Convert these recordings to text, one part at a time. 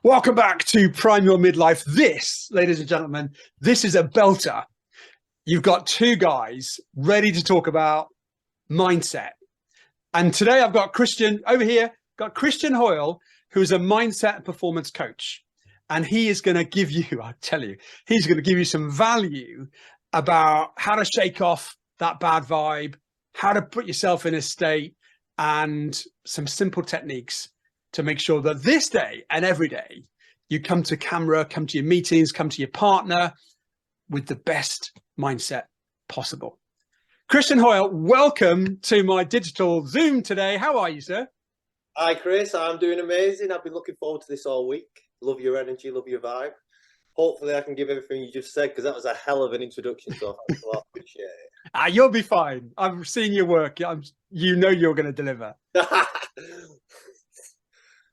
Welcome back to Prime Your Midlife. This, ladies and gentlemen, this is a belter. You've got two guys ready to talk about mindset. And today I've got Christian over here, got Christian Hoyle, who's a mindset and performance coach. And he is going to give you, I tell you, he's going to give you some value about how to shake off that bad vibe, how to put yourself in a state, and some simple techniques to make sure that this day and every day you come to camera, come to your meetings, come to your partner with the best mindset possible. Christian Hoyle, welcome to my digital Zoom today. How are you, sir? Hi, Chris. I'm doing amazing. I've been looking forward to this all week. Love your energy, love your vibe. Hopefully I can give everything you just said, because that was a hell of an introduction. So thanks a lot. Appreciate it. You'll be fine. I've seen your work. You know you're going to deliver.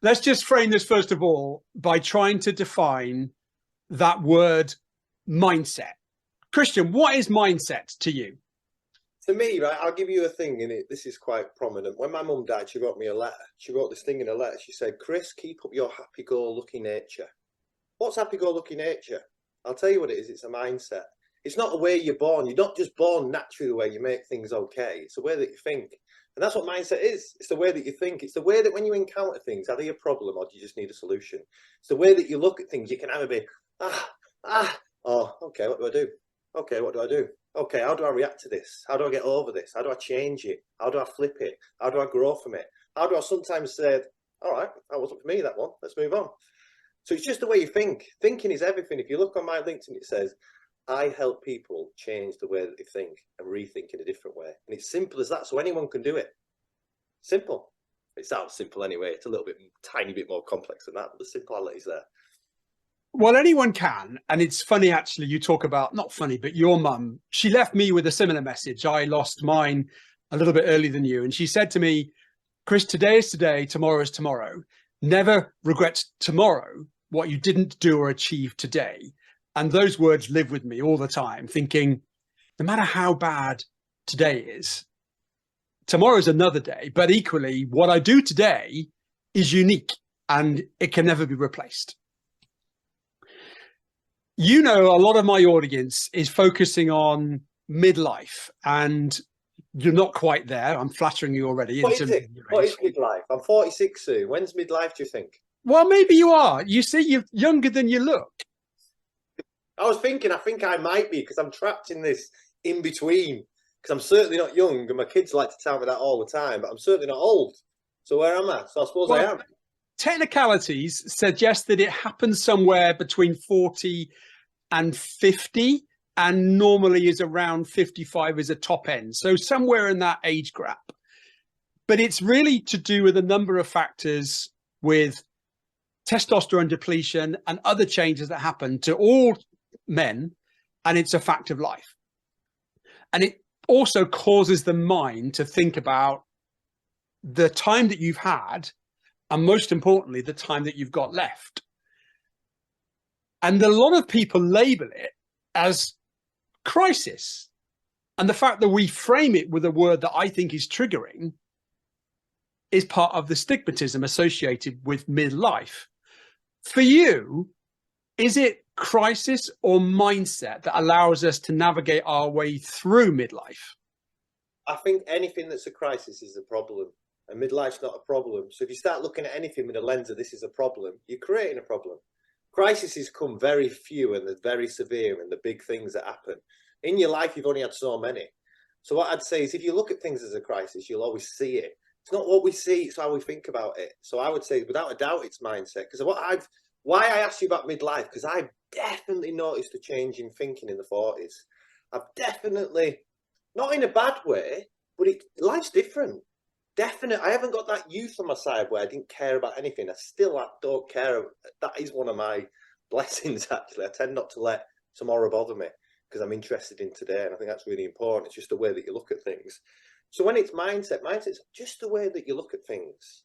Let's just frame this, first of all, by trying to define that word mindset. Christian, what is mindset to you? To me, right, I'll give you a thing in it. This is quite prominent. When my mum died, she wrote me a letter. She wrote this thing in a letter. She said, Chris, keep up your happy-go-lucky nature. What's happy-go-lucky nature? I'll tell you what it is. It's a mindset. It's not the way you're born. You're not just born naturally the way you make things okay. It's the way that you think. And that's what mindset is. It's the way that you think. It's the way that when you encounter things, are they a problem or do you just need a solution? It's the way that you look at things. You can either be, oh, okay, what do I do? Okay, what do I do? Okay, how do I react to this? How do I get over this? How do I change it? How do I flip it? How do I grow from it? How do I sometimes say, all right, that wasn't for me, that one. Let's move on. So it's just the way you think. Thinking is everything. If you look on my LinkedIn, it says, I help people change the way that they think and rethink in a different way. And it's simple as that. So anyone can do it. Simple. It sounds simple anyway. It's a little bit, tiny bit more complex than that, but the simplicity's is there. Well, anyone can. And it's funny, actually, you talk about, not funny, but your mum, she left me with a similar message. I lost mine a little bit earlier than you. And she said to me, Chris, today is today, tomorrow is tomorrow. Never regret tomorrow what you didn't do or achieve today. And those words live with me all the time, thinking, no matter how bad today is, tomorrow's another day, but equally what I do today is unique and it can never be replaced. You know, a lot of my audience is focusing on midlife, and you're not quite there. I'm flattering you already. What is it? What is midlife? I'm 46 soon. When's midlife, do you think? Well, maybe you are. You see, you're younger than you look. I was thinking, I think I might be, because I'm trapped in this in between. Because I'm certainly not young, and my kids like to tell me that all the time, but I'm certainly not old. So where am I? So I suppose I am. Technicalities suggest that it happens somewhere between 40 and 50, and normally is around 55 as a top end. So somewhere in that age gap. But it's really to do with a number of factors, with testosterone depletion and other changes that happen to all men, and it's a fact of life. And it also causes the mind to think about the time that you've had, and most importantly, the time that you've got left. And a lot of people label it as crisis. And the fact that we frame it with a word that I think is triggering is part of the stigmatism associated with midlife. For you, is it crisis or mindset that allows us to navigate our way through midlife? I think anything that's a crisis is a problem, and midlife's not a problem. So if you start looking at anything with a lens of this is a problem, you're creating a problem. Crises come very few, and they're very severe, and the big things that happen. In your life, you've only had so many. So what I'd say is, if you look at things as a crisis, you'll always see it. It's not what we see, it's how we think about it. So I would say, without a doubt, it's mindset. Because why I asked you about midlife, because I've definitely noticed a change in thinking in the 40s. I've definitely, not in a bad way, but life's different. Definitely, I haven't got that youth on my side where I didn't care about anything. I still don't care. That is one of my blessings, actually. I tend not to let tomorrow bother me, because I'm interested in today, and I think that's really important. It's just the way that you look at things. So when it's mindset's just the way that you look at things.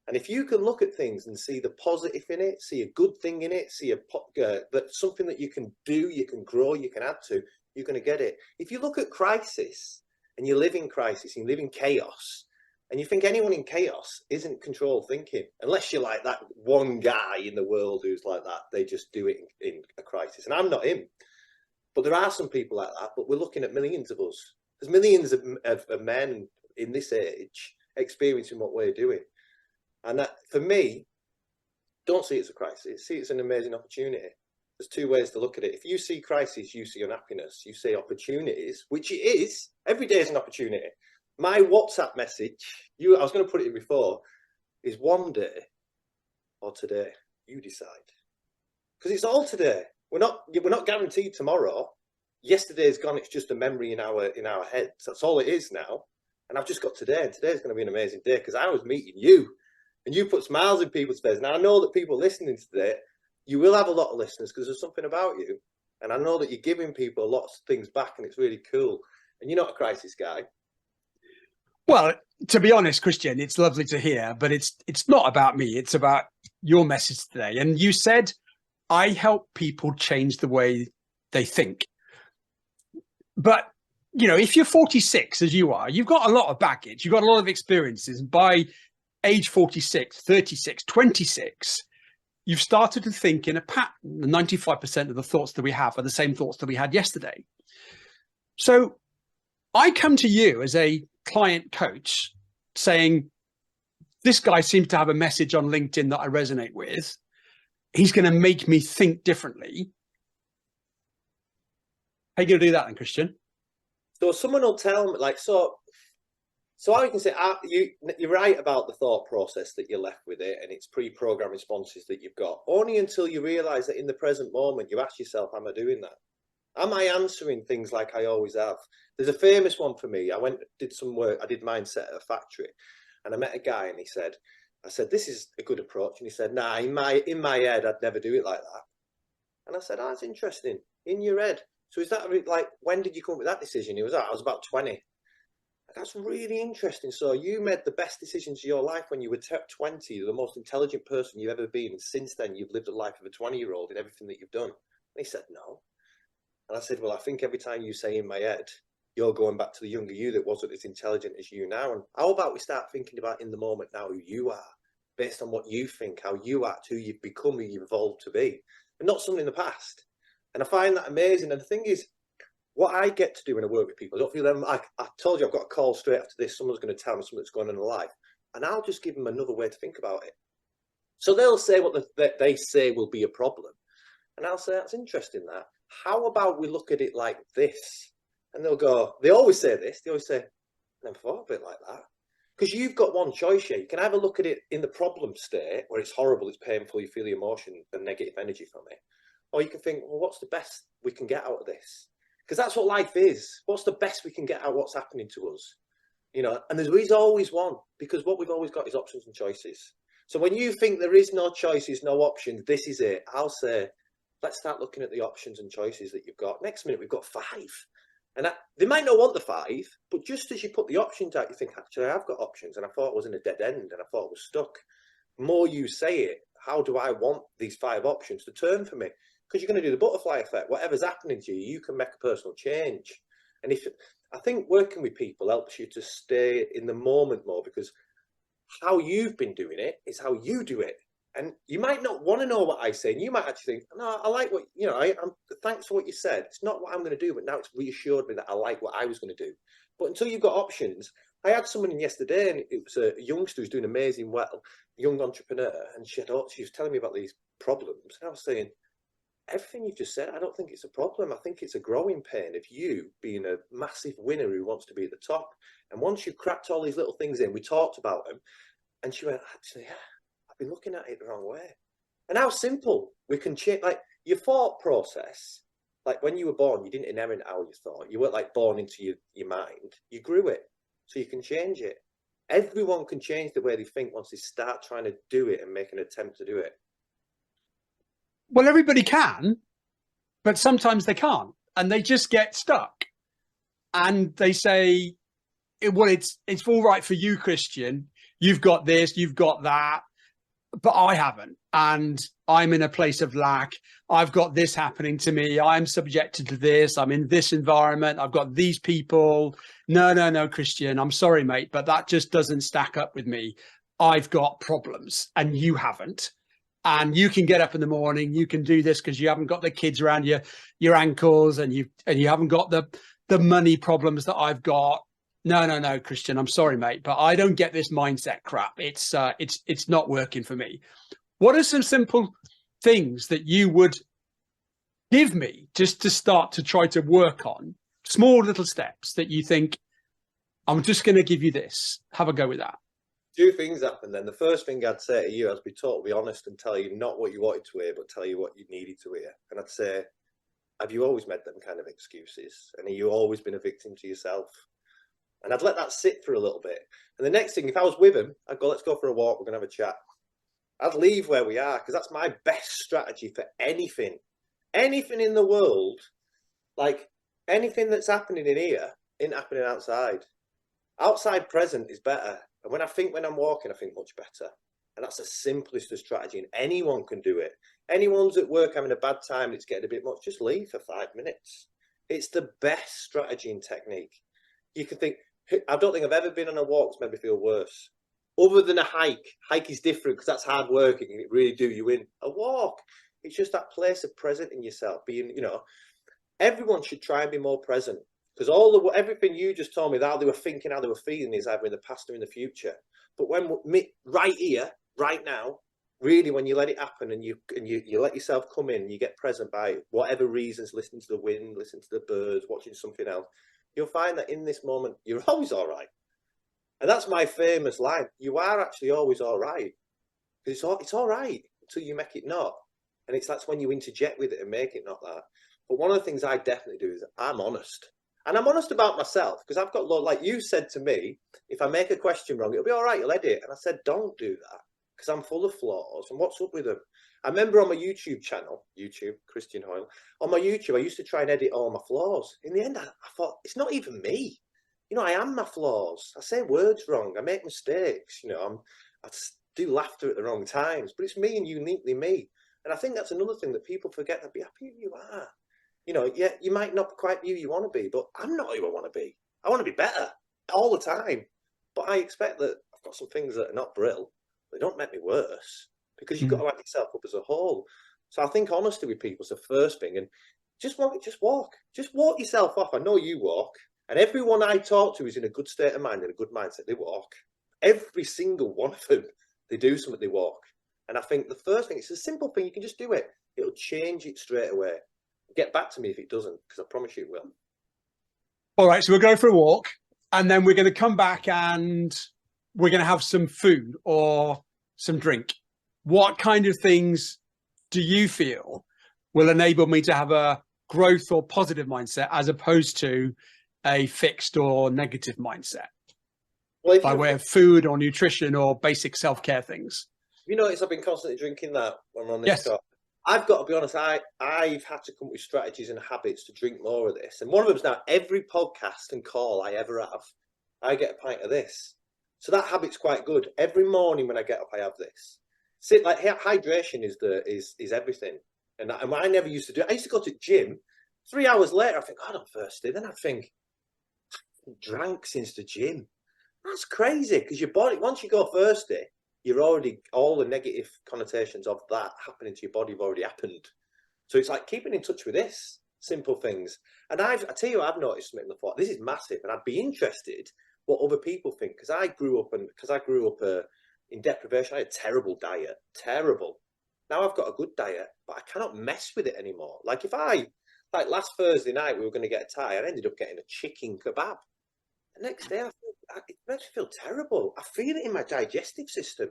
And if you can look at things and see the positive in it, see a good thing in it, see that's something that you can do, you can grow, you can add to, you're going to get it. If you look at crisis and you live in crisis and you live in chaos, And you think anyone in chaos isn't control thinking, unless you're like that one guy in the world who's like that. They just do it in a crisis. And I'm not him. But there are some people like that. But we're looking at millions of us. There's millions of men in this age experiencing what we're doing. And that, for me, don't see it as a crisis. See it as an amazing opportunity. There's two ways to look at it. If you see crisis, you see unhappiness. You see opportunities, which it is. Every day is an opportunity. My WhatsApp message, I was going to put it in before, is one day or today. You decide. Because it's all today. We're not guaranteed tomorrow. Yesterday's gone. It's just a memory in our heads. That's all it is now. And I've just got today. And today's going to be an amazing day because I was meeting you. And you put smiles in people's faces. Now, I know that people listening to today, you will have a lot of listeners because there's something about you. And I know that you're giving people lots of things back and it's really cool. And you're not a crisis guy. Well, to be honest, Christian, it's lovely to hear, but it's not about me. It's about your message today. And you said, I help people change the way they think. But, you know, if you're 46, as you are, you've got a lot of baggage. You've got a lot of experiences. By age 46, 36, 26, you've started to think in a pattern. 95% of the thoughts that we have are the same thoughts that we had yesterday. So I come to you as a client coach saying, this guy seems to have a message on LinkedIn that I resonate with. He's going to make me think differently. How are you going to do that then, Christian? So someone will tell me, like, so I can say, you're right about the thought process that you're left with it, and it's pre-programmed responses that you've got. Only until you realize that in the present moment, you ask yourself, am I doing that? Am I answering things like I always have? There's a famous one for me. I did some work. I did mindset at a factory, and I met a guy, and I said, this is a good approach. And he said, nah, in my head, I'd never do it like that. And I said, oh, that's interesting. In your head. So is that like, when did you come up with that decision? He was like, I was about 20. That's really interesting. So you made the best decisions of your life when you were 20. You're the most intelligent person you've ever been. And since then, you've lived a life of a 20-year-old in everything that you've done. And he said, no. And I said, well, I think every time you say in my head, you're going back to the younger you that wasn't as intelligent as you now. And how about we start thinking about in the moment now who you are, based on what you think, how you act, who you've become, who you've evolved to be, and not something in the past. And I find that amazing. And the thing is, what I get to do when I work with people, I don't feel them. I told you I've got a call straight after this. Someone's going to tell me something that's going on in their life, and I'll just give them another way to think about it. So they'll say what they say will be a problem, and I'll say, that's interesting. That, how about we look at it like this? And they'll go, they always say this. They always say, I never thought of it like that. Because you've got one choice here. You can either look at it in the problem state where it's horrible, it's painful, you feel the emotion and negative energy from it, or you can think, well, what's the best we can get out of this? Because that's what life is. What's the best we can get out of what's happening to us? You know, and there's always one, because what we've always got is options and choices. So when you think there is no choices, no options, this is it. I'll say, let's start looking at the options and choices that you've got. Next minute, we've got 5. And they might not want the 5, but just as you put the options out, you think, actually, I've got options. And I thought I was in a dead end and I thought I was stuck. The more you say it, how do I want these 5 options to turn for me? Because you're going to do the butterfly effect. Whatever's happening to you, you can make a personal change. And I think working with people helps you to stay in the moment more, because how you've been doing it is how you do it. And you might not want to know what I say, and you might actually think, no, I like what, you know, I'm thanks for what you said. It's not what I'm going to do, but now it's reassured me that I like what I was going to do. But until you've got options, I had someone in yesterday, and it was a youngster who's doing amazing well, a young entrepreneur, and she was telling me about these problems. And I was saying, everything you've just said, I don't think it's a problem. I think it's a growing pain of you being a massive winner who wants to be at the top. And once you've cracked all these little things in, we talked about them, and she went, actually, yeah, I've been looking at it the wrong way. And how simple we can change, like your thought process. Like when you were born, you didn't inherit how you thought. You weren't like born into your mind. You grew it, so you can change it. Everyone can change the way they think once they start trying to do it and make an attempt to do it. Well, everybody can, but sometimes they can't, and they just get stuck. And they say, well, it's all right for you, Christian. You've got this, you've got that. but I haven't. And I'm in a place of lack. I've got this happening to me. I'm subjected to this. I'm in this environment. I've got these people. No, Christian, I'm sorry, mate, but that just doesn't stack up with me. I've got problems and you haven't. And you can get up in the morning, you can do this because you haven't got the kids around your ankles, and you haven't got the money problems that I've got. No, Christian, I'm sorry, mate, but I don't get this mindset crap. It's not working for me. What are some simple things that you would give me just to start to try to work on? Small little steps that you think, I'm just going to give you this. Have a go with that. Two things happen then. The first thing I'd say to you is be totally honest and tell you not what you wanted to hear, but tell you what you needed to hear. And I'd say, have you always made them kind of excuses? And have you always been a victim to yourself? And I'd let that sit for a little bit. And the next thing, if I was with him, I'd go, let's go for a walk. We're going to have a chat. I'd leave where we are, because that's my best strategy for anything. Anything in the world, like anything that's happening in here, ain't happening outside. Outside present is better. And when I'm walking, I think much better. And that's the simplest of strategy. And anyone can do it. Anyone's at work having a bad time and it's getting a bit much, just leave for 5 minutes. It's the best strategy and technique. You can think, I don't think I've ever been on a walk that's made me feel worse. Other than a hike. Hike is different because that's hard work. It can really do you in. A walk, it's just that place of present in yourself. Being, everyone should try and be more present. Because everything you just told me, how they were thinking, how they were feeling, is either in the past or in the future. But when right here, right now, really, when you let it happen and you let yourself come in, you get present by whatever reasons, listening to the wind, listening to the birds, watching something else, you'll find that in this moment, you're always all right. And that's my famous line. You are actually always all right. Because it's all right until you make it not. And that's when you interject with it and make it not that. But one of the things I definitely do is I'm honest. And I'm honest about myself, because I've got, like you said to me, if I make a question wrong, it'll be all right, you'll edit. And I said, don't do that, because I'm full of flaws. And what's up with them? I remember on my YouTube channel, Christian Hoyle, on my YouTube, I used to try and edit all my flaws. In the end, I thought, it's not even me. I am my flaws. I say words wrong. I make mistakes. I do laughter at the wrong times, but it's me and uniquely me. And I think that's another thing that people forget, to be happy who you are. Yeah, you might not quite be who you want to be, but I'm not who I want to be. I want to be better all the time. But I expect that I've got some things that are not brill. They don't make me worse, because you've got to add yourself up as a whole. So I think honesty with people is the first thing. And just walk yourself off. I know you walk. And everyone I talk to is in a good state of mind, in a good mindset. They walk. Every single one of them, they do something, they walk. And I think the first thing, it's a simple thing. You can just do it. It'll change it straight away. Get back to me if it doesn't, because I promise you it will. All right, so we're going for a walk, and then we're going to come back and we're going to have some food or some drink. What kind of things do you feel will enable me to have a growth or positive mindset, as opposed to a fixed or negative mindset? Well, by way of food or nutrition or basic self-care things. You notice I've been constantly drinking that when we're on this talk. I've got to be honest, I've had to come up with strategies and habits to drink more of this. And one of them is now every podcast and call I ever have, I get a pint of this. So that habit's quite good. Every morning when I get up, I have this. Hydration is everything. And I never used to do it. I used to go to the gym. 3 hours later, I think, God, I'm thirsty. Then I think, I haven't drank since the gym. That's crazy, because your body, once you go thirsty, you're already, all the negative connotations of that happening to your body have already happened. So it's like keeping in touch with this, simple things. And I tell you, I've noticed something before. This is massive, and I'd be interested what other people think, because I grew up in deprivation. I had a terrible diet, terrible. Now I've got a good diet, but I cannot mess with it anymore. Like last Thursday night, we were going to get a Thai. I ended up getting a chicken kebab. The next day, it makes me feel terrible. I feel it in my digestive system.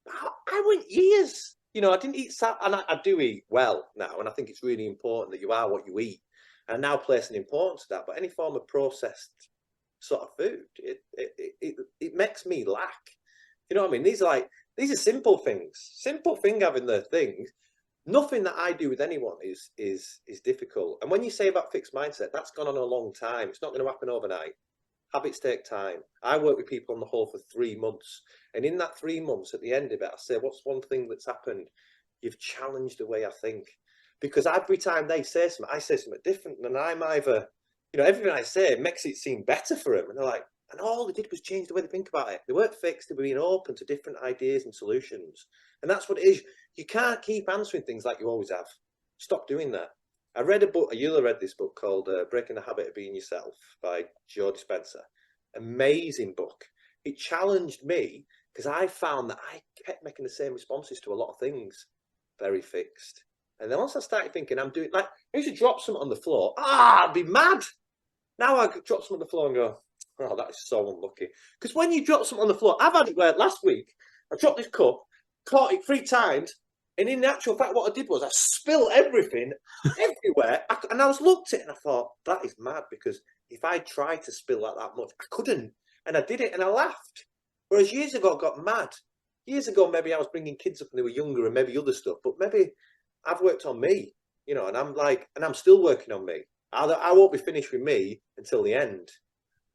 I went years. I didn't eat and I do eat well now, and I think it's really important that you are what you eat. And I now place an importance to that. But any form of processed sort of food, it makes me lack. You know what I mean? These are simple things. Simple thing having the things. Nothing that I do with anyone is difficult. And when you say about fixed mindset, that's gone on a long time. It's not going to happen overnight. Habits take time. I work with people on the whole for 3 months. And in that 3 months, at the end of it, I say, what's one thing that's happened? You've challenged the way I think. Because every time they say something, I say something different. And I'm either, everything I say makes it seem better for them. And they're like, and all they did was change the way they think about it. They weren't fixed. They were being open to different ideas and solutions. And that's what it is. You can't keep answering things like you always have. Stop doing that. I read a book, you'll have read this book called Breaking the Habit of Being Yourself by Joe Dispenza. Amazing book. It challenged me because I found that I kept making the same responses to a lot of things, very fixed. And then once I started thinking, I'm doing, like, I used to drop something on the floor. I'd be mad. Now I drop something on the floor and go, oh, that is so unlucky. Because when you drop something on the floor, I've had it where last week, I dropped this cup, caught it 3 times, and in actual fact, what I did was I spilled everything everywhere. And I was looked at it and I thought, that is mad, because if I tried to spill that much, I couldn't. And I did it and I laughed. Whereas years ago, I got mad. Years ago, maybe I was bringing kids up when they were younger and maybe other stuff, but maybe I've worked on me, and I'm still working on me. I won't be finished with me until the end.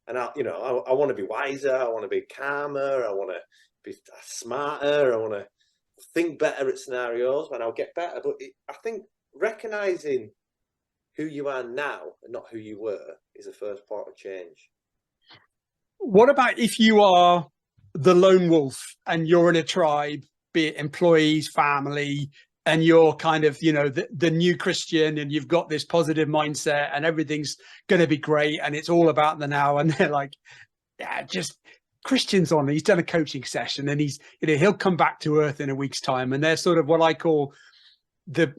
And I want to be wiser. I want to be calmer. I want to be smarter. I want to think better at scenarios, and I'll get better. But I think recognizing who you are now and not who you were is the first part of change. What about if you are the lone wolf and you're in a tribe, be it employees, family, and you're kind of, the new Christian, and you've got this positive mindset and everything's going to be great and it's all about the now. And they're like, yeah, just Christian's on. He's done a coaching session and he'll come back to earth in a week's time. And they're sort of what I call the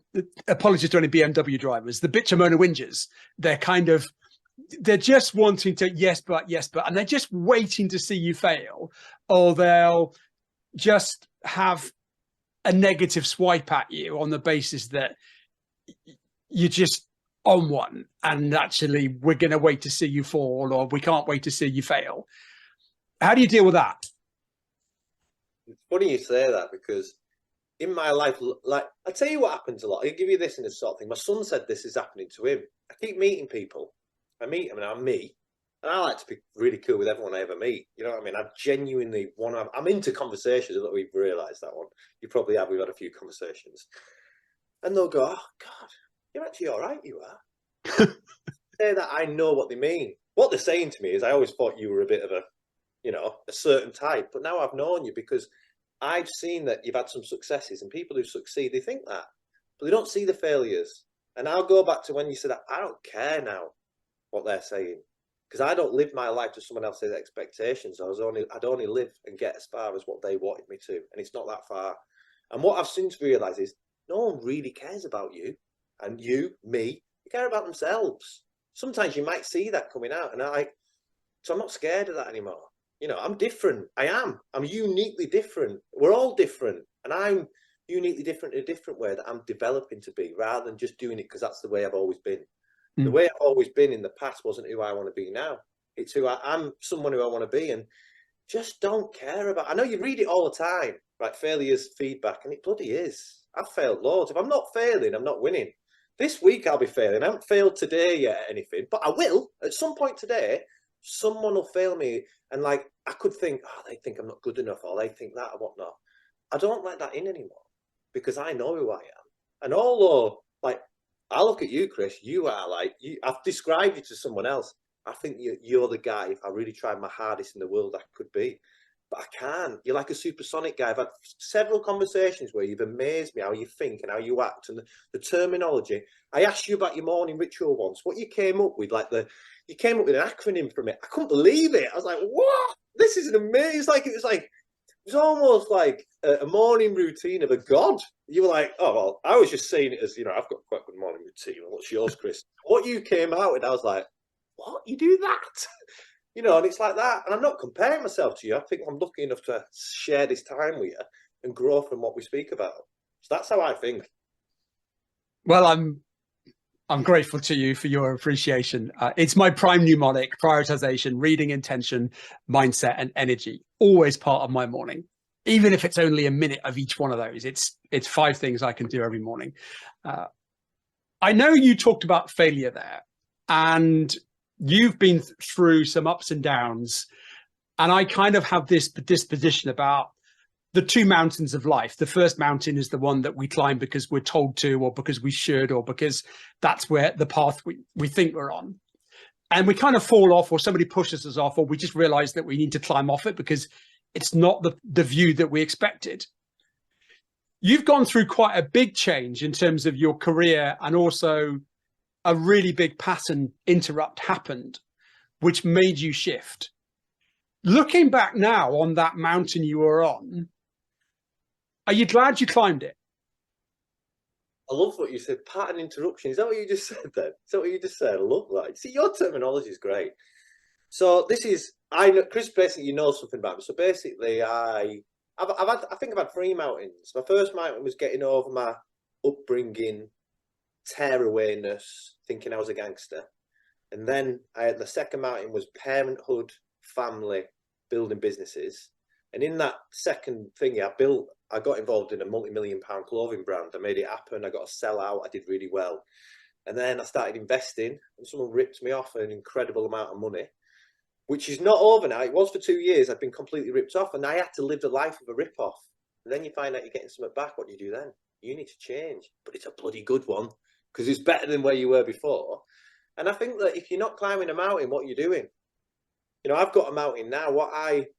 apologies to any BMW drivers, the bitchamona whingers. They're just wanting to, yes, but, and they're just waiting to see you fail, or they'll just have a negative swipe at you on the basis that you're just on one and actually we're going to wait to see you fall, or we can't wait to see you fail. How do you deal with that? It's funny you say that, because in my life, like, I'll tell you what happens a lot. I'll give you this in this sort of thing. My son said this is happening to him. I keep meeting people. I meet them and I'm me. And I like to be really cool with everyone I ever meet. You know what I mean? I genuinely I'm into conversations. I don't know if you've realised that one. You probably have. We've had a few conversations. And they'll go, oh, God, you're actually all right, you are. Say that, I know what they mean. What they're saying to me is, I always thought you were a bit of a certain type. But now I've known you because I've seen that you've had some successes, and people who succeed, they think that. But they don't see the failures. And I'll go back to when you said that, I don't care now what they're saying, because I don't live my life to someone else's expectations. I'd only live and get as far as what they wanted me to, and it's not that far. And what I've since realised is, no one really cares about you, and me. They care about themselves. Sometimes you might see that coming out, so I'm not scared of that anymore. I'm different. I'm uniquely different. We're all different, and I'm uniquely different in a different way that I'm developing to be, rather than just doing it because that's the way I've always been. The way I've always been in the past wasn't who I want to be now. It's who I'm someone who I want to be, and just don't care about. I know you read it all the time, right? Failure's feedback, and it bloody is. I've failed loads. If I'm not failing, I'm not winning. This week I'll be failing. I haven't failed today yet at anything, but I will. At some point today, someone will fail me, and I could think, oh, they think I'm not good enough, or they think that or whatnot. I don't let that in anymore, because I know who I am. And although, I look at you, Chris, you are I've described you to someone else. I think you're the guy, if I really tried my hardest in the world, I could be. But I can't. You're like a supersonic guy. I've had several conversations where you've amazed me, how you think and how you act, and the terminology. I asked you about your morning ritual once, what you came up with, you came up with an acronym from it. I couldn't believe it. I was like, what? This is an amazing, it was almost like a morning routine of a god. You were like, oh, well, I was just saying it as, I've got quite a good morning routine. What's yours, Chris? What you came out with, I was like, what? You do that? And it's like that. And I'm not comparing myself to you. I think I'm lucky enough to share this time with you and grow from what we speak about. So that's how I think. Well, I'm grateful to you for your appreciation. It's my prime mnemonic: prioritization, reading intention, mindset, and energy. Always part of my morning, even if it's only a minute of each one of those. It's 5 things I can do every morning. I know you talked about failure there, and you've been through some ups and downs, and I kind of have this disposition about the two mountains of life. The first mountain is the one that we climb because we're told to, or because we should, or because that's where the path we think we're on. And we kind of fall off, or somebody pushes us off, or we just realize that we need to climb off it because it's not the view that we expected. You've gone through quite a big change in terms of your career, and also a really big pattern interrupt happened, which made you shift. Looking back now on that mountain you were on, are you glad you climbed it? I love what you said, pattern interruption. Is that what you just said then? Is that what you just said? I love that. See, your terminology is great. So this is, I know, Chris, basically, you know something about me. So basically, I think I've had 3 mountains. My first mountain was getting over my upbringing, tear awareness, thinking I was a gangster. And then the second mountain was parenthood, family, building businesses. And in that second thing, I got involved in a multi-million-pound clothing brand. I made it happen. I got a sell-out. I did really well. And then I started investing, and someone ripped me off an incredible amount of money, which is not over now. It was for 2 years. I'd been completely ripped off, and I had to live the life of a rip-off. And then you find out you're getting something back. What do you do then? You need to change. But it's a bloody good one, because it's better than where you were before. And I think that if you're not climbing a mountain, what are you doing? You know, I've got a mountain now. Like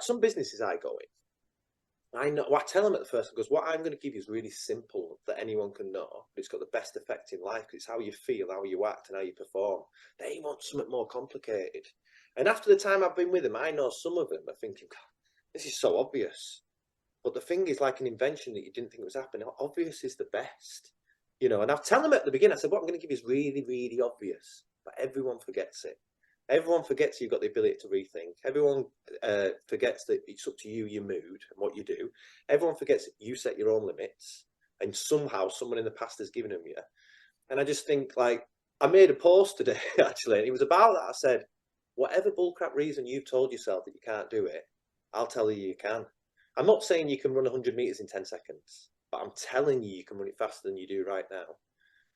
some businesses I go in, I know, I tell them at the first, because what I'm going to give you is really simple that anyone can know, but it's got the best effect in life. It's how you feel, how you act, and how you perform. They want something more complicated. And after the time I've been with them, I know some of them are thinking, God, this is so obvious. But the thing is, like an invention that you didn't think was happening, obvious is the best. You know, and I'll tell them at the beginning, I said, what I'm going to give you is really, really obvious. But everyone forgets it. Everyone forgets you've got the ability to rethink. Everyone forgets that it's up to you, your mood, and what you do. Everyone forgets that you set your own limits, and somehow someone in the past has given them you. And I just think, like, I made a post today, actually, and it was about that. I said, whatever bullcrap reason you've told yourself that you can't do it, I'll tell you you can. I'm not saying you can run 100 meters in 10 seconds, but I'm telling you can run it faster than you do right now.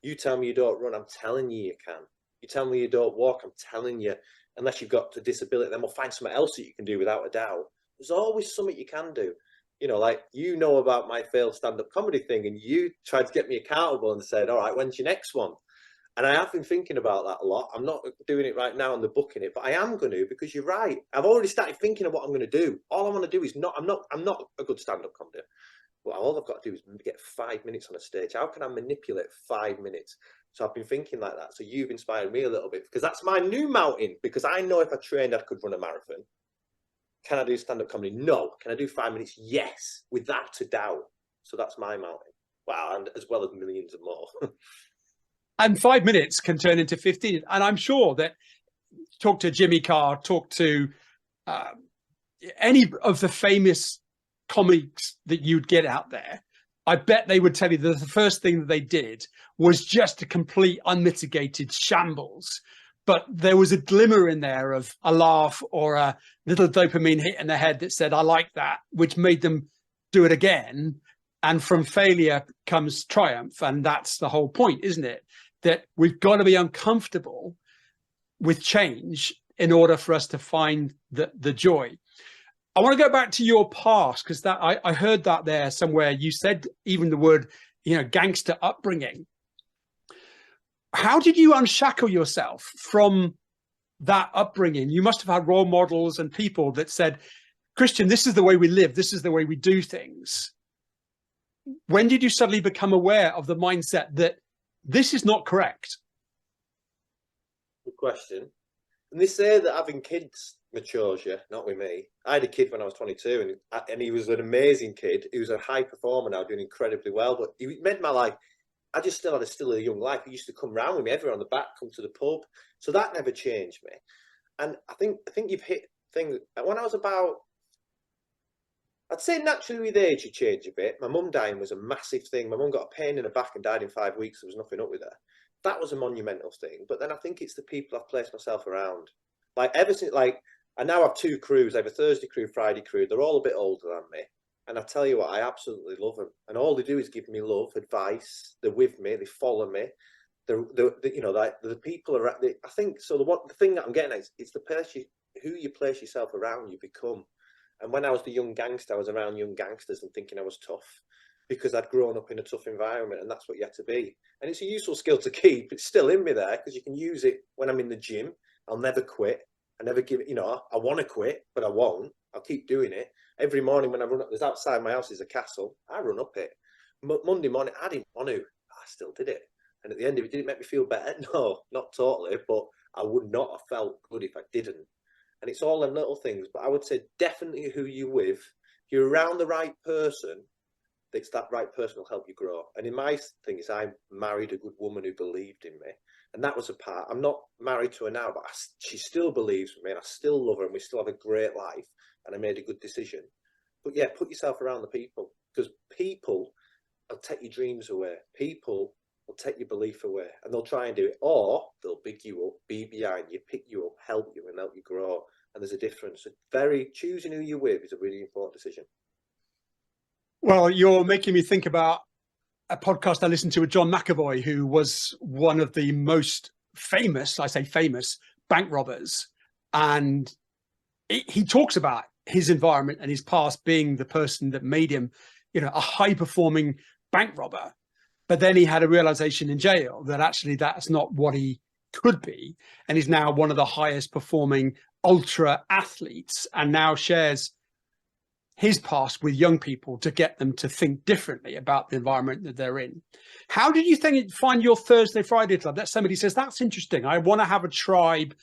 You tell me you don't run, I'm telling you you can. You tell me you don't walk, I'm telling you, unless you've got a disability, then we'll find something else that you can do without a doubt. There's always something you can do. You know, like, you know about my failed stand-up comedy thing, and you tried to get me accountable and said, all right, when's your next one? And I have been thinking about that a lot. I'm not doing it right now and the booking it, but I am going to, because you're right. I've already started thinking of what I'm going to do. All I want to do is I'm not a good stand-up comedy. Well, all I've got to do is get 5 minutes on a stage. How can I manipulate 5 minutes? So I've been thinking like that. So you've inspired me a little bit, because that's my new mountain. Because I know if I trained, I could run a marathon. Can I do stand-up comedy? No. Can I do 5 minutes? Yes, without a doubt. So that's my mountain. Wow, and as well as millions of more. And 5 minutes can turn into 15. And I'm sure that, talk to Jimmy Carr, talk to any of the famous comics that you'd get out there, I bet they would tell you that the first thing that they did was just a complete unmitigated shambles. But there was a glimmer in there of a laugh or a little dopamine hit in the head that said, I like that, which made them do it again. And from failure comes triumph. And that's the whole point, isn't it? That we've got to be uncomfortable with change in order for us to find the joy. I want to go back to your past, because that I heard that there somewhere. You said even the word, gangster upbringing. How did you unshackle yourself from that upbringing? You must have had role models and people that said, Christian, this is the way we live. This is the way we do things. When did you suddenly become aware of the mindset that this is not correct? Good question. And they say that having kids matures you, not with me. I had a kid when I was 22, and he was an amazing kid. He was a high performer now, doing incredibly well. But he made my life. I just still had a young life. He used to come round with me everywhere on the back, come to the pub. So that never changed me. And I think you've hit things. When I was about, I'd say naturally with age you change a bit. My mum dying was a massive thing. My mum got a pain in the back and died in 5 weeks. There was nothing up with her. That was a monumental thing. But then I think it's the people I've placed myself around. Like ever since, I now have 2 crews. I have a Thursday crew, Friday crew. They're all a bit older than me. And I tell you what, I absolutely love them. And all they do is give me love, advice. They're with me. They follow me. you know, like the people around. I think so. The thing that I'm getting at is it's the person who you place yourself around, you become. And when I was the young gangster, I was around young gangsters and thinking I was tough because I'd grown up in a tough environment, and that's what you had to be. And it's a useful skill to keep. It's still in me there because you can use it when I'm in the gym. I'll never quit. I never give it. You know, I want to quit, but I won't. I'll keep doing it. Every morning when I run up, there's outside my house is a castle. I run up it. Monday morning, I didn't want to. I still did it. And at the end of it, did it make me feel better? No, not totally. But I would not have felt good if I didn't. And it's all them little things. But I would say definitely who you're with. If you're around the right person, it's that right person will help you grow. And in my thing is, I married a good woman who believed in me. And that was a part. I'm not married to her now, but she still believes in me, and I still love her, and we still have a great life. And I made a good decision. But yeah, put yourself around the people, because people will take your dreams away. People will take your belief away, and they'll try and do it, or they'll big you up, be behind you, pick you up, help you, and help you grow. And there's a difference. So choosing who you're with is a really important decision. Well, you're making me think about a podcast I listened to with John McAvoy, who was one of the most famous, I say famous, bank robbers. And he talks about his environment and his past being the person that made him, you know, a high performing bank robber. But then he had a realization in jail that actually that's not what he could be. And he's now one of the highest performing ultra athletes, and now shares his past with young people to get them to think differently about the environment that they're in. How did you find your Thursday, Friday club? That somebody says, that's interesting. I want to have a tribe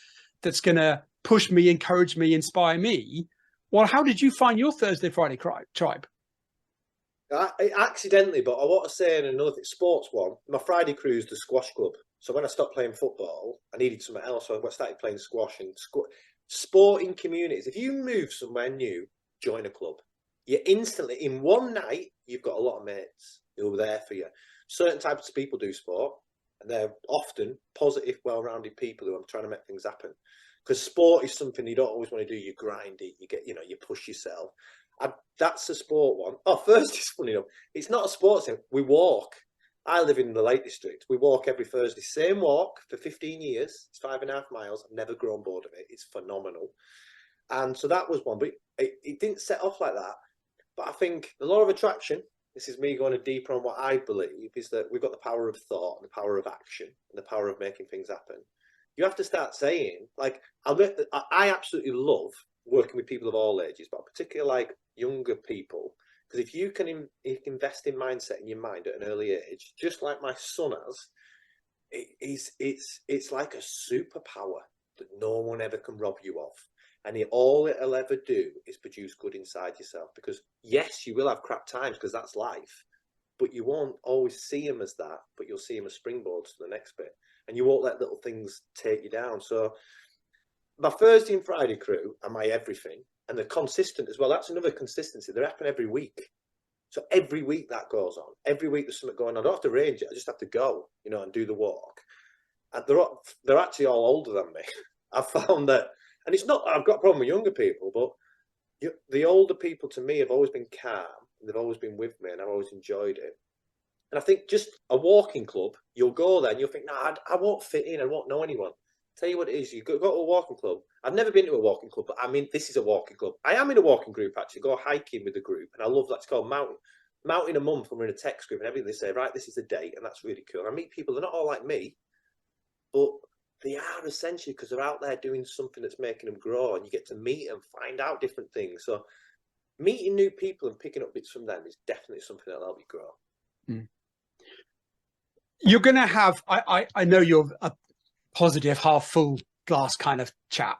that's going to push me, encourage me, inspire me. Well, how did you find your Thursday, Friday tribe? Accidentally, but I want to say in another thing, sports one, my Friday crew is the squash club. So when I stopped playing football, I needed something else. So I started playing squash. And sporting communities, if you move somewhere new, join a club. You instantly, in one night, you've got a lot of mates who are there for you. Certain types of people do sport, and they're often positive, well-rounded people who are trying to make things happen. Because sport is something you don't always want to do. You grind it, you get, you know, you push yourself. That's a sport one. Oh, Thursday's funny enough. It's not a sports thing. We walk. I live in the Lake District. We walk every Thursday. Same walk for 15 years. It's 5.5 miles. I've never grown bored of it. It's phenomenal. And so that was one, but it didn't set off like that. But I think the law of attraction, this is me going deeper on what I believe, is that we've got the power of thought and the power of action and the power of making things happen. You have to start saying, like, I absolutely love working with people of all ages, but particularly like younger people, because if you can invest in mindset in your mind at an early age, just like my son has, it's like a superpower that no one ever can rob you of. And all it'll ever do is produce good inside yourself. Because yes, you will have crap times, because that's life, but you won't always see them as that, but you'll see them as springboards to the next bit. And you won't let little things take you down. So my Thursday and Friday crew are my everything. And they're consistent as well. That's another consistency. They happen every week. So every week that goes on. Every week there's something going on. I don't have to arrange it. I just have to go, you know, and do the walk. And they're actually all older than me. I found that, and it's not, I've got a problem with younger people, but the older people to me have always been calm. And they've always been with me, and I've always enjoyed it. And I think just a walking club, you'll go there and you'll think, nah, I won't fit in. I won't know anyone. Tell you what it is, you go to a walking club. I've never been to a walking club, but I mean, this is a walking club. I am in a walking group, actually. Go hiking with the group, and I love that. It's called Mountain a Month, and we're in a text group, and everything. They say, right, this is the date, and that's really cool. And I meet people, they're not all like me, but they are essentially because they're out there doing something that's making them grow, and you get to meet and find out different things. So meeting new people and picking up bits from them is definitely something that'll help you grow. Mm. You're going to have, I know you're a positive, half full glass kind of chap,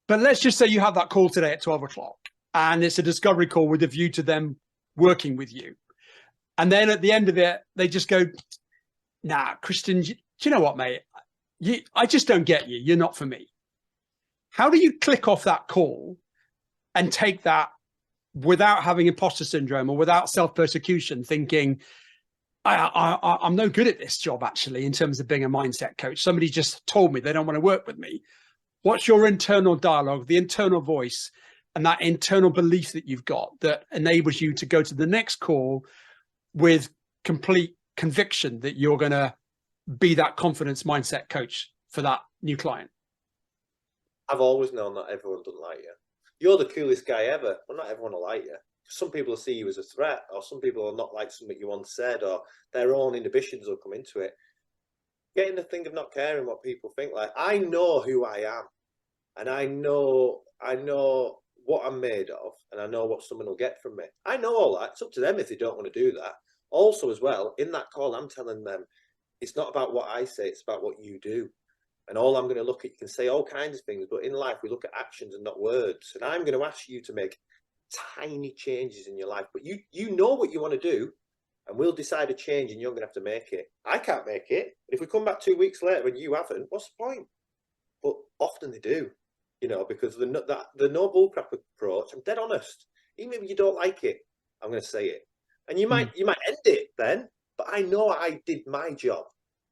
but let's just say you have that call today at 12 o'clock and it's a discovery call with a view to them working with you. And then at the end of it, they just go, nah, Christian, do you know what, mate? I just don't get you. You're not for me. How do you click off that call and take that without having imposter syndrome or without self-persecution, thinking, I'm no good at this job, actually, in terms of being a mindset coach. Somebody just told me they don't want to work with me. What's your internal dialogue, the internal voice, and that internal belief that you've got that enables you to go to the next call with complete conviction that you're going to be that confidence mindset coach for that new client? I've always known that everyone doesn't like you. You're the coolest guy ever, but not everyone will like you. Some people will see you as a threat, or some people will not like something you once said, or their own inhibitions will come into it. Getting the thing of not caring what people think. Like, I know who I am, and I know what I'm made of, and I know what someone will get from me. I know all that. It's up to them if they don't want to do that. Also, as well, in that call, I'm telling them it's not about what I say, it's about what you do. And all I'm going to look at, you can say all kinds of things, but in life, we look at actions and not words. And I'm going to ask you to make tiny changes in your life, but you know what you want to do, and we'll decide a change, and you're going to have to make it. I can't make it. If we come back 2 weeks later and you haven't, what's the point? But often they do, you know, because the no bullcrap approach, I'm dead honest. Even if you don't like it, I'm going to say it. And you might end it then, but I know I did my job.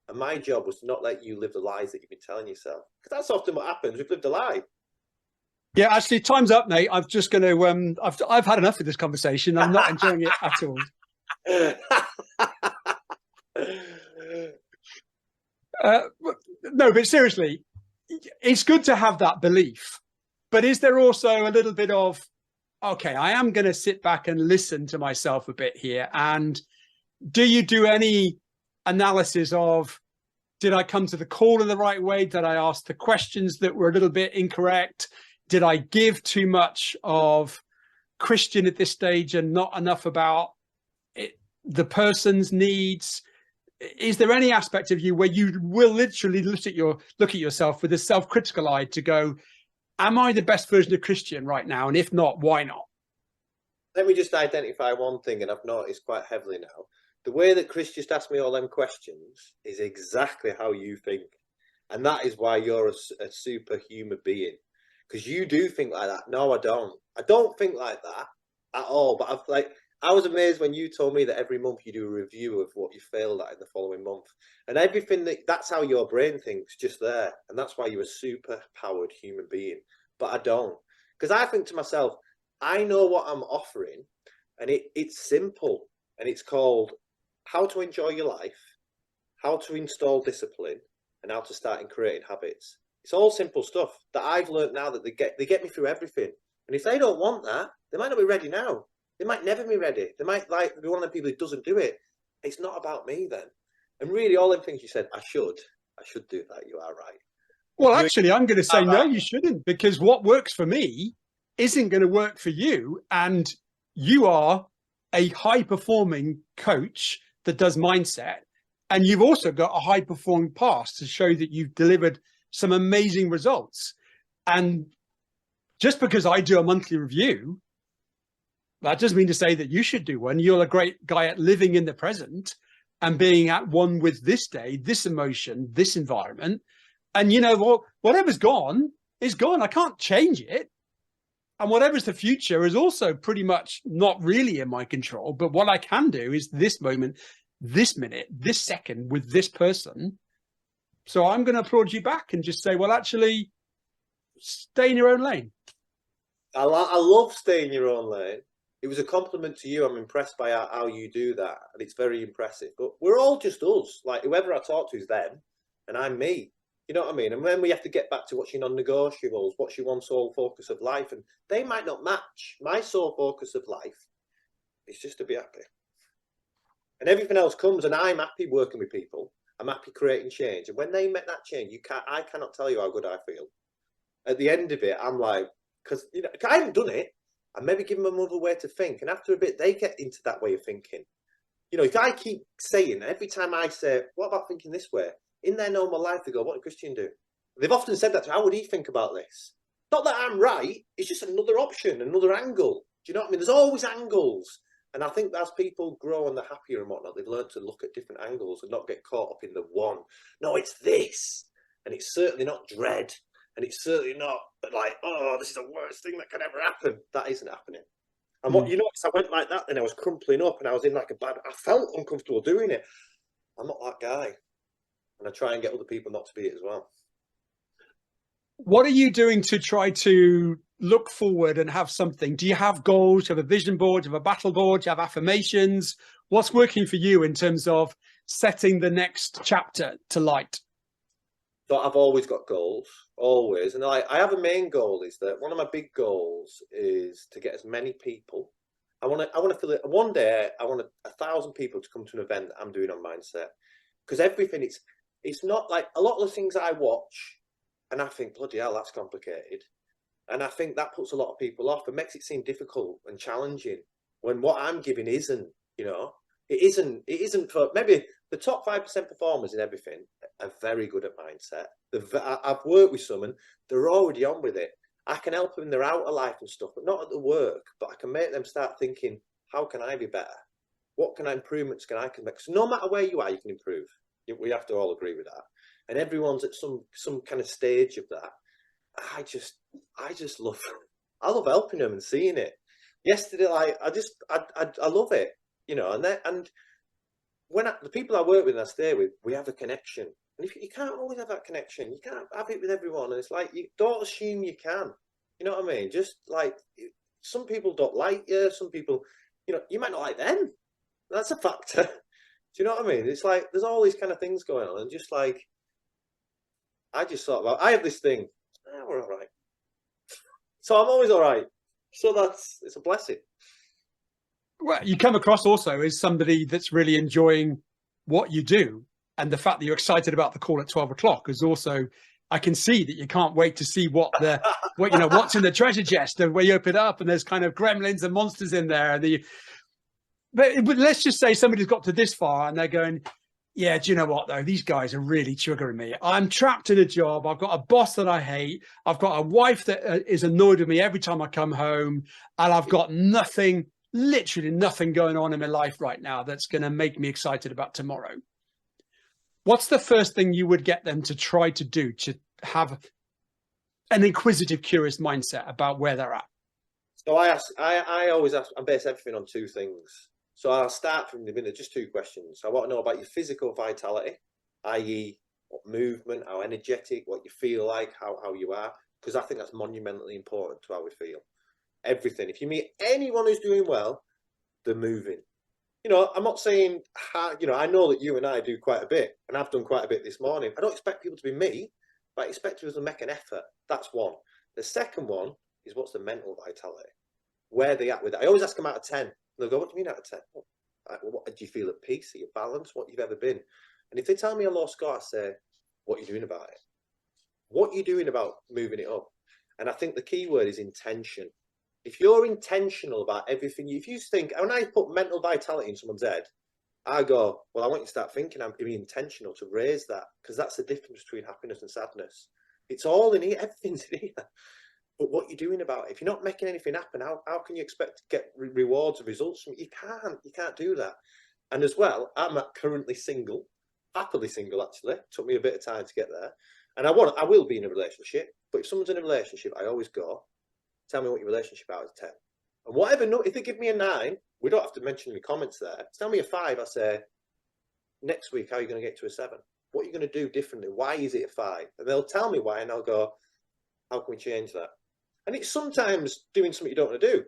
And my job was to not let you live the lies that you've been telling yourself. Because that's often what happens. We've lived a lie. Yeah, actually, time's up, Nate. I'm just going to, I've had enough of this conversation. I'm not enjoying it at all. No, but seriously, it's good to have that belief. But is there also a little bit of, okay, I am going to sit back and listen to myself a bit here. And do you do any analysis of, did I come to the call in the right way? Did I ask the questions that were a little bit incorrect? Did I give too much of Christian at this stage and not enough about the person's needs? Is there any aspect of you where you will literally look at yourself with a self-critical eye to go, am I the best version of Christian right now? And if not, why not? Let me just identify one thing, and I've noticed quite heavily now. The way that Chris just asked me all them questions is exactly how you think. And that is why you're a superhuman being. Because you do think like that. No, I don't. I don't think like that at all. But I was amazed when you told me that every month you do a review of what you failed at in the following month. And everything that's how your brain thinks, just there. And that's why you're a super powered human being. But I don't. Because I think to myself, I know what I'm offering, and it's simple. And it's called how to enjoy your life, how to install discipline, and how to start creating habits. It's all simple stuff that I've learned now that they get me through everything. And if they don't want that, they might not be ready now. They might never be ready. They might be one of the people who doesn't do it. It's not about me then. And really, all them things you said, I should do that. You are right. Well, actually, I'm going to say, no, you shouldn't, because what works for me isn't going to work for you. And you are a high-performing coach that does mindset. And you've also got a high-performing past to show that you've delivered some amazing results. And just because I do a monthly review, that doesn't mean to say that you should do one. You're a great guy at living in the present and being at one with this day, this emotion, this environment. And you know what? Whatever's gone is gone. I can't change it. And whatever's the future is also pretty much not really in my control. But what I can do is this moment, this minute, this second with this person. So I'm going to applaud you back and just say, well, actually, stay in your own lane. I love staying in your own lane. It was a compliment to you. I'm impressed by how you do that. And it's very impressive. But we're all just us. Like, whoever I talk to is them, and I'm me. You know what I mean? And then we have to get back to what's your non-negotiables, what's your one sole focus of life. And they might not match. My sole focus of life is just to be happy. And everything else comes, and I'm happy working with people. I'm happy creating change. And when they make that change, I cannot tell you how good I feel. At the end of it, I'm like, because you know, I haven't done it. I maybe give them another way to think. And after a bit, they get into that way of thinking. You know, if I keep saying, every time I say, what about thinking this way? In their normal life, they go, what did Christian do? They've often said that, how would he think about this? Not that I'm right. It's just another option, another angle. Do you know what I mean? There's always angles. And I think as people grow and they're happier and whatnot, they've learned to look at different angles and not get caught up in the one. No, it's this. And it's certainly not dread. And it's certainly not like, oh, this is the worst thing that could ever happen. That isn't happening. And what you know, I went like that, then I was crumpling up and I was in like I felt uncomfortable doing it. I'm not that guy. And I try and get other people not to be it as well. What are you doing to try to look forward and have something? Do you have goals? Do you have a vision board? Do you have a battle board? Do you have affirmations? What's working for you in terms of setting the next chapter to light? So I've always got goals, always. And I have a main goal, is that one of my big goals is to get as many people. I want to feel it. One day I want 1,000 people to come to an event that I'm doing on mindset, because everything, it's not like a lot of the things I watch and I think, bloody hell, that's complicated. And I think that puts a lot of people off and makes it seem difficult and challenging, when what I'm giving isn't, you know, it isn't for maybe the top 5% performers in everything are very good at mindset. I've worked with some and they're already on with it. I can help them in their outer life and stuff, but not at the work. But I can make them start thinking, how can I be better? What improvements can I make? So no matter where you are, you can improve. We have to all agree with that. And everyone's at some kind of stage of that. I just love helping them and seeing it. Yesterday, I love it, you know. And when the people I work with and I stay with, we have a connection. And if you can't always have that connection, you can't have it with everyone. And it's like, you don't assume you can. You know what I mean? Just like, some people don't like you. Some people, you know, you might not like them. That's a factor. Do you know what I mean? It's like, there's all these kind of things going on. And just like, I just thought about, I have this thing, we're all right. So I'm always all right. So it's a blessing. Well, you come across also as somebody that's really enjoying what you do. And the fact that you're excited about the call at 12 o'clock is also, I can see that you can't wait to see what's in the treasure chest, and where you open it up and there's kind of gremlins and monsters in there. But let's just say somebody's got to this far and they're going, yeah, do you know what though? These guys are really triggering me. I'm trapped in a job. I've got a boss that I hate. I've got a wife that is annoyed with me every time I come home. And I've got literally nothing going on in my life right now that's going to make me excited about tomorrow. What's the first thing you would get them to try to do to have an inquisitive, curious mindset about where they're at? So I always ask, I base everything on two things. So I'll start from the minute, just two questions. I want to know about your physical vitality, i.e. what movement, how energetic, what you feel like, how you are, because I think that's monumentally important to how we feel. Everything. If you meet anyone who's doing well, they're moving. You know, I'm not saying, you know, I know that you and I do quite a bit, and I've done quite a bit this morning. I don't expect people to be me, but I expect people to make an effort. That's one. The second one is, what's the mental vitality? Where are they at with it? I always ask them out of 10. They'll go, what do you mean out of 10? What do you feel at peace? Are you balanced? What you've ever been? And if they tell me a low score, I say, what are you doing about it? What are you doing about moving it up? And I think the key word is intention. If you're intentional about everything, if you think, when I put mental vitality in someone's head, I go, well, I want you to start thinking, I'm being intentional to raise that, because that's the difference between happiness and sadness. It's all in here, everything's in here. But what you're doing about it, if you're not making anything happen, how can you expect to get rewards and results from it? You can't do that. And as well, I'm currently single, happily single actually. It took me a bit of time to get there. And I will be in a relationship, but if someone's in a relationship, I always go, tell me what your relationship out of 10. And whatever, if they give me a 9, we don't have to mention any comments there. Tell me a 5, I say, next week, how are you going to get to a 7? What are you going to do differently? Why is it a 5? And they'll tell me why, and I'll go, how can we change that? And it's sometimes doing something you don't want to do.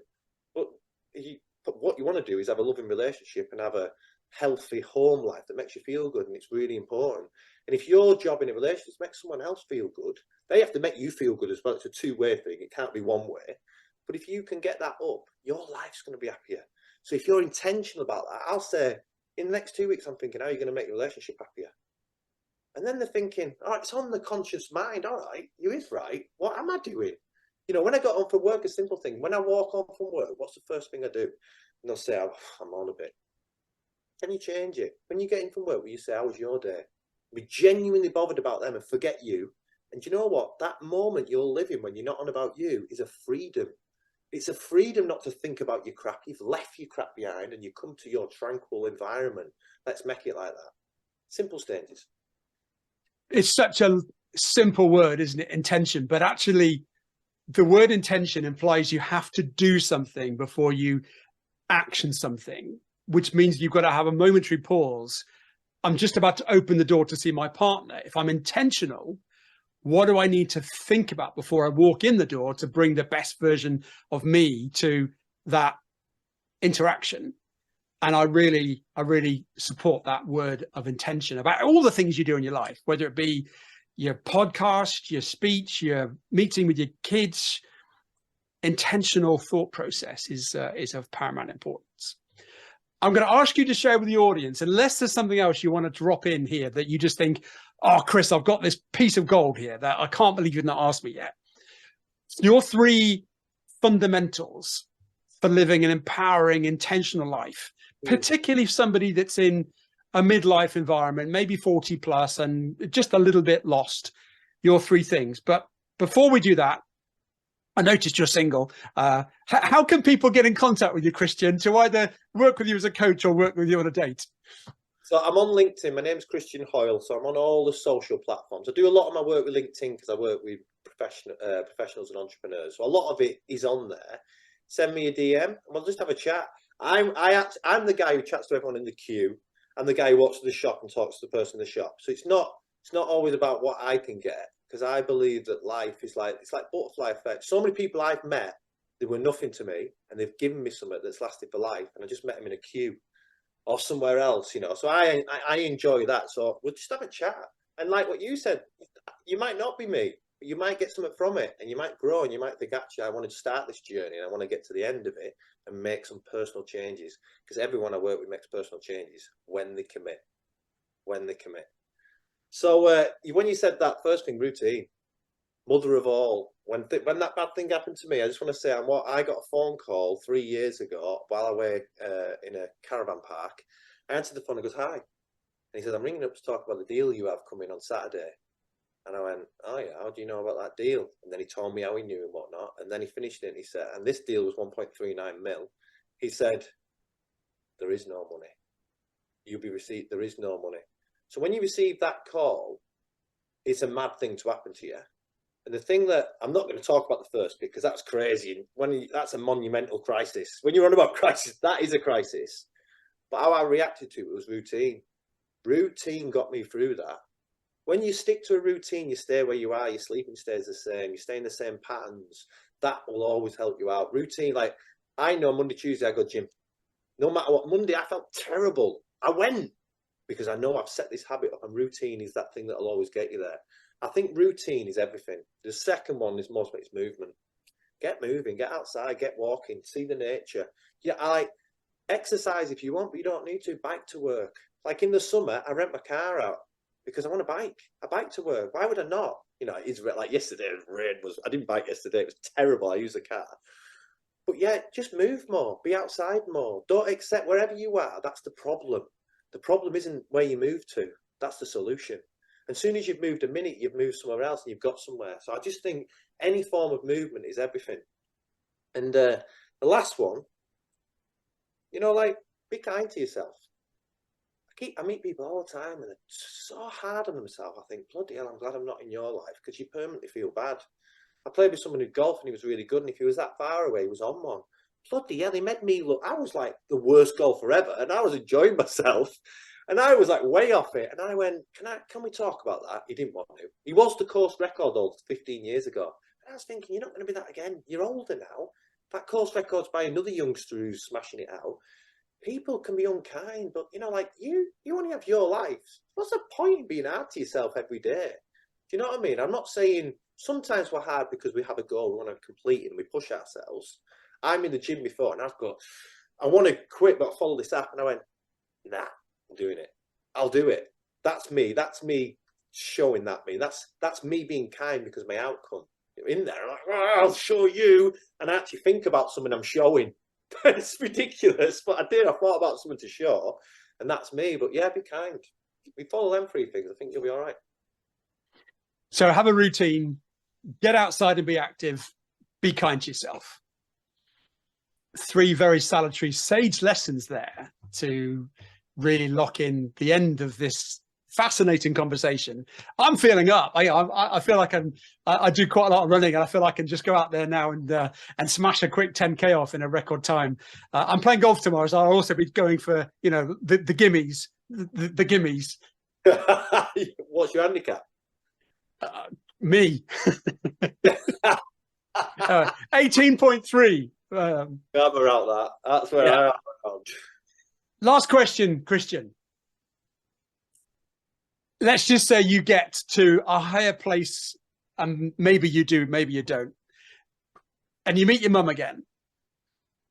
But what you want to do is have a loving relationship and have a healthy home life that makes you feel good, and it's really important. And if your job in a relationship is make someone else feel good, they have to make you feel good as well. It's a two-way thing. It can't be one way. But if you can get that up, your life's going to be happier. So if you're intentional about that, I'll say, in the next 2 weeks, I'm thinking, how are you going to make your relationship happier? And then they're thinking, all right, it's on the conscious mind. All right, you is right. What am I doing? You know, when I got home from work, a simple thing. When I walk home from work, what's the first thing I do? And they'll say, oh, I'm on a bit. Can you change it? When you get in from work, will you say, how was your day? Be genuinely bothered about them and forget you. And you know what? That moment you're living when you're not on about you is a freedom. It's a freedom not to think about your crap. You've left your crap behind and you come to your tranquil environment. Let's make it like that. Simple stages. It's such a simple word, isn't it? Intention. But actually, the word intention implies you have to do something before you action something, which means you've got to have a momentary pause. I'm just about to open the door to see my partner. If I'm intentional, what do I need to think about before I walk in the door to bring the best version of me to that interaction? And I really support that word of intention about all the things you do in your life, whether it be your podcast, your speech, your meeting with your kids. Intentional thought process is of paramount importance. I'm going to ask you to share with the audience, unless there's something else you want to drop in here that you just think, oh, Chris, I've got this piece of gold here that I can't believe you've not asked me yet. Your 3 fundamentals for living an empowering, intentional life, particularly somebody that's in a midlife environment, maybe 40 plus and just a little bit lost, your 3 things. But before we do that, I noticed you're single. How can people get in contact with you, Christian, to either work with you as a coach or work with you on a date? So I'm on LinkedIn. My name's Christian Hoyle. So I'm on all the social platforms. I do a lot of my work with LinkedIn because I work with professionals and entrepreneurs. So a lot of it is on there. Send me a DM and we'll just have a chat. I'm the guy who chats to everyone in the queue. I'm the guy who walks to the shop and talks to the person in the shop. So it's not always about what I can get, because I believe that life is like, it's like butterfly effect. So many people I've met, they were nothing to me and they've given me something that's lasted for life, and I just met them in a queue or somewhere else, you know. So I enjoy that. So we'll just have a chat. And like what you said, you might not be me, but you might get something from it, and you might grow, and you might think, actually, I want to start this journey and I want to get to the end of it and make some personal changes, because everyone I work with makes personal changes when they commit. So when you said that first thing, routine, mother of all. When that bad thing happened to me, I just want to say, I got a phone call 3 years ago while I were in a caravan park. I answered the phone and goes, hi. And he said, I'm ringing up to talk about the deal you have coming on Saturday. And I went, oh yeah, how do you know about that deal? And then he told me how he knew and whatnot. And then he finished it and he said, and this deal was 1.39 mil. He said, there is no money. You'll be received, there is no money. So when you receive that call, it's a mad thing to happen to you. And the thing that I'm not going to talk about the first bit, because that's crazy. That's a monumental crisis. When you're on about crisis, that is a crisis. But how I reacted to it was routine. Routine got me through that. When you stick to a routine, you stay where you are, your sleeping stays the same, you stay in the same patterns. That will always help you out. Routine, like I know Monday, Tuesday, I go gym. No matter what, Monday, I felt terrible. I went because I know I've set this habit up, and routine is that thing that will always get you there. I think routine is everything. The second one is most of it's movement. Get moving, get outside, get walking, see the nature. Yeah, I like exercise if you want, but you don't need to. Bike to work. Like in the summer, I rent my car out because I want to bike. I bike to work. Why would I not? You know, it's like yesterday, I didn't bike yesterday. It was terrible. I use a car. But yeah, just move more. Be outside more. Don't accept wherever you are. That's the problem. The problem isn't where you move to. That's the solution. And as soon as you've moved a minute, you've moved somewhere else and you've got somewhere. So I just think any form of movement is everything. And the last one, you know, like, be kind to yourself. I meet people all the time and they're so hard on themselves. I think, bloody hell, I'm glad I'm not in your life, because you permanently feel bad. I played with someone who golfed and he was really good, and if he was that far away, he was on one. Bloody hell, he made me look, I was like the worst golfer ever, and I was enjoying myself, and I was like way off it. And I went, can we talk about that? He didn't want to. He was the course record holder 15 years ago. And I was thinking, you're not going to be that again. You're older now. That course record's by another youngster who's smashing it out. People can be unkind, but you know, like you only have your life. What's the point in being hard to yourself every day? Do you know what I mean? I'm not saying sometimes we're hard because we have a goal, we want to complete it and we push ourselves. I'm in the gym before and I've got, I want to quit, but I follow this app, and I went, nah, I'm doing it. I'll do it. That's me. That's me showing that me. That's me being kind because of my outcome. You're in there, I'm like, oh, I'll show you. And I actually think about something I'm showing. It's ridiculous, but I did. I thought about something to show, and that's me. But yeah, be kind. We follow them 3 things. I think you'll be all right. So have a routine, get outside and be active, be kind to yourself. 3 very salutary sage lessons there to really lock in the end of this fascinating conversation. I'm feeling up. I feel like I do quite a lot of running, and I feel I can just go out there now and smash a quick 10K off in a record time. I'm playing golf tomorrow, so I'll also be going for, you know, the gimmies, the gimmies. What's your handicap? Me. 18.3. I'm around that. That's where I am around. Last question, Christian. Let's just say you get to a higher place, and maybe you do, maybe you don't, and you meet your mum again,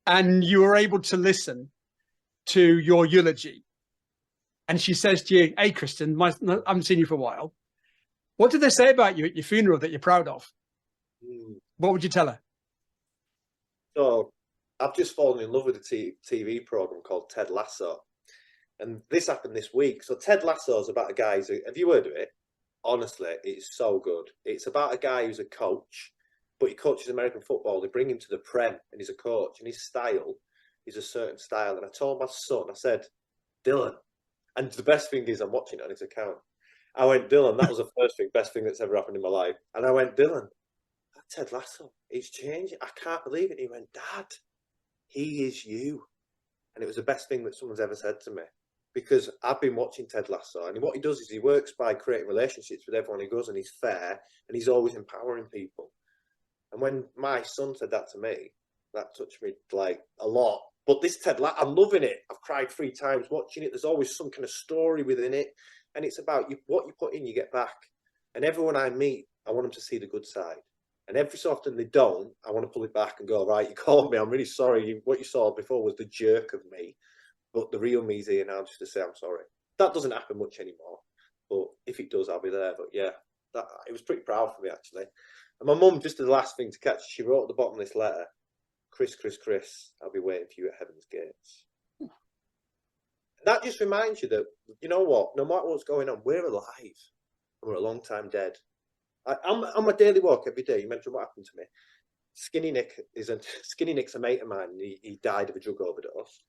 and you are able to listen to your eulogy, and she says to you, "Hey, Christian, I haven't seen you for a while. What did they say about you at your funeral that you're proud of?" What would you tell her? So I've just fallen in love with a TV program called Ted Lasso. And this happened this week. So Ted Lasso is about a guy who's have you heard of it? Honestly, it's so good. It's about a guy who's a coach, but he coaches American football. They bring him to the Prem and he's a coach, and his style is a certain style. And I told my son, I said, Dylan, and the best thing is I'm watching it on his account. I went, Dylan, that was the first thing, best thing that's ever happened in my life. And I went, Dylan, that Ted Lasso, he's changing. I can't believe it. He went, Dad, he is you. And it was the best thing that someone's ever said to me. Because I've been watching Ted Lasso, and what he does is he works by creating relationships with everyone he goes, and he's fair, and he's always empowering people. And when my son said that to me, that touched me like a lot. But this Ted Lasso, I'm loving it. I've cried 3 times watching it. There's always some kind of story within it, and it's about what you put in, you get back. And everyone I meet, I want them to see the good side. And every so often they don't, I want to pull it back and go, right, you called me, I'm really sorry. What you saw before was the jerk of me. But the real me's here now just to say I'm sorry. That doesn't happen much anymore. But if it does, I'll be there. But yeah, it was pretty proud for me, actually. And my mum, just the last thing to catch, she wrote at the bottom of this letter, Chris, I'll be waiting for you at heaven's gates. And that just reminds you that, you know what, no matter what's going on, we're alive. And we're a long time dead. I'm on my daily walk every day. You mentioned what happened to me. Skinny Nick's a mate of mine. He died of a drug overdose.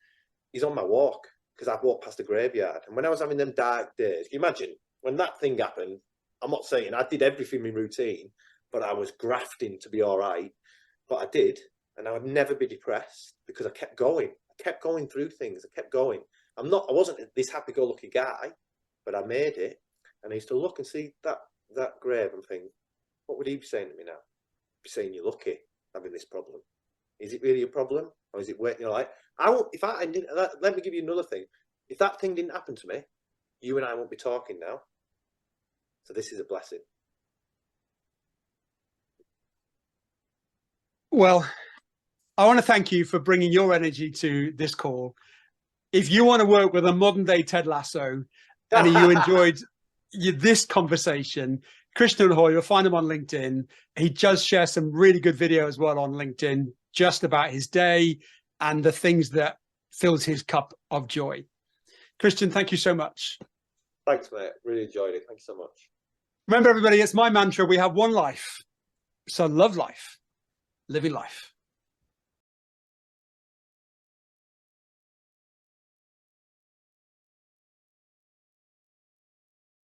He's on my walk because I've walked past the graveyard. And when I was having them dark days, can you imagine when that thing happened? I'm not saying I did everything in routine, but I was grafting to be all right. But I did, and I would never be depressed because I kept going. I kept going through things. I kept going. I wasn't this happy-go-lucky guy, but I made it. And I used to look and see that grave and think, what would he be saying to me now? He'd be saying, you're lucky having this problem. Is it really a problem, or is it waiting? You know, like let me give you another thing. If that thing didn't happen to me, you and I won't be talking now. So this is a blessing. Well, I want to thank you for bringing your energy to this call. If you want to work with a modern day Ted Lasso, and you enjoyed this conversation, Christian Hoyle, you'll find him on LinkedIn. He does share some really good video as well on LinkedIn, just about his day and the things that fills his cup of joy. Christian, thank you so much. Thanks, mate. Really enjoyed it. Thank you so much. Remember, everybody, it's my mantra. We have one life. So love life, living life.